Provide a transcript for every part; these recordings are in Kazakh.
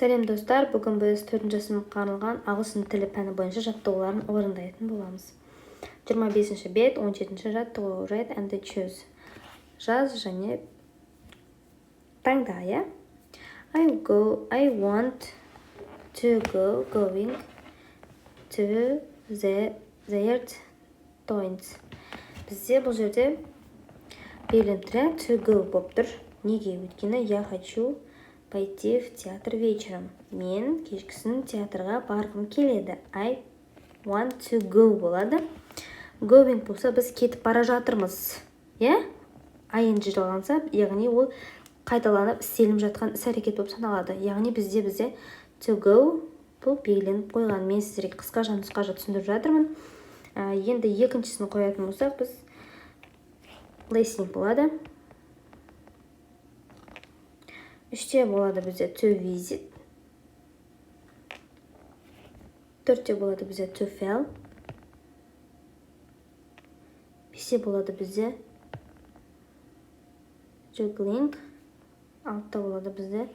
Сәлем достар, бүгін біз 4-ші сыныпқа арналған ағылшын тілі пәні бойынша жаттығуларын орындайтын боламыз. 25-ші бет, 17-ші жаттығу read and choose. Жаз және таңда, иә? I want to go, going to their toys. Бізде бұл жерде белгілі to go болып тұр. Неге? Өйткені я хочу пойти в театр вечером. Мен кешкісін театрға барғым келеді. I want to go болады. Going болса біз кетіп бара жатырмыз. Иә? ing жалғанса, яғни ол қайталанып істелініп жатқан іс-әрекет болып саналады. Яғни бізде to go бұл белгіленіп қойған. Мен сіздерге қысқаша нұсқаша түсіндіріп жатырмын. Енді екіншісін қоятын болсақ, біз listening болады. Үште болады бізде to visit. Төртте болады бізде to fail. Бесте болады бізде juggling. Алтыда болады бізде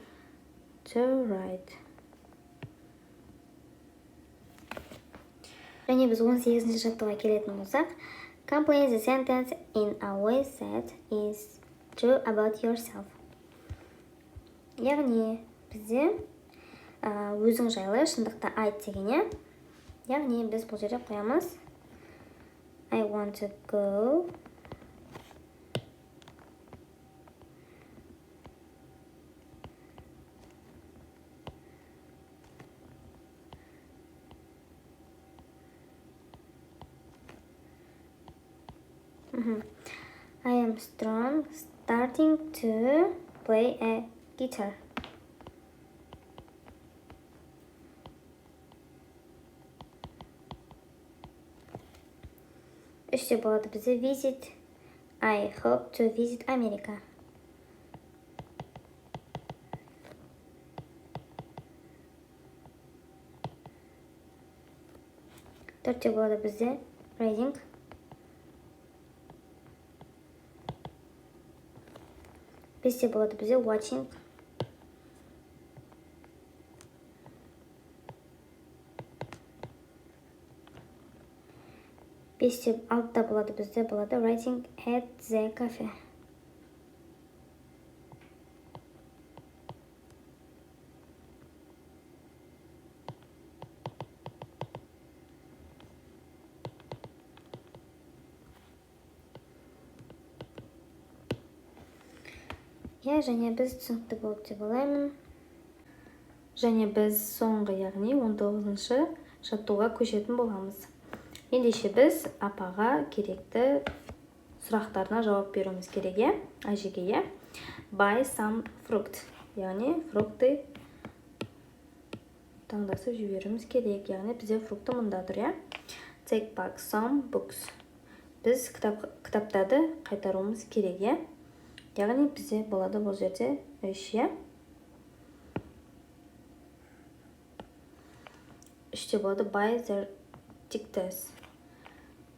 to write. Және біз 18-ші жаттығуға келетін болсақ, complete the sentence in a way that is true about yourself. Яғни бізде өзің жайлы шындықты айт деген. Яғни біз бұл жерде қоямыз I want to go I am starting to play a guitar. Үште болады бізде visit. I hope to visit America. Төртте болады бізде reading. Бесте болады бізде watching. Алтыда болады бізде writing at the cafe. Және біз түсінікті болды деп ойлаймын. Және біз соңғы, яғни 19-ші жаттығуға көшетін боламыз. Ендеше біз апаға керекті сұрақтарына жауап беруіміз керек, әжеге. Buy some fruit, яғни фрукты таңдасып жіберуіміз керек. Яғни бізде фрукты мұнда тұр. Take back some books. Біз кітаптарды қайтаруымыз керек. Яғни бізде болады бұл жерде үште болады buy their tickets.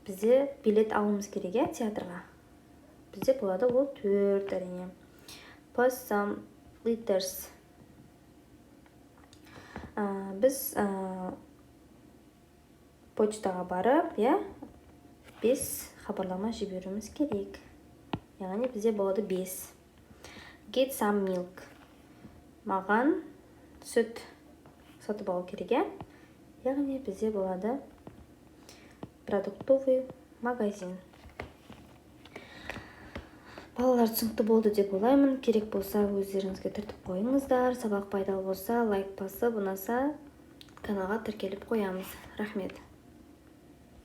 Бізде билет алуымыз керек, театрға. Бізде болады ол 4 әрине. Post some letters. Біз почтаға барып, 5 хабарлама жіберуіміз керек. Яғни бізде болады 5. Get some milk. Маған сүт сатып алу керек. Яғни бізде болады продуктовый магазин. Балалар түсінікті болды деп ойлаймын. Керек болса өздеріңізге түртіп қойыңыздар. Сабақ пайдалы болса лайк басып, ұнаса каналға тіркеліп қоямыз. Рахмет.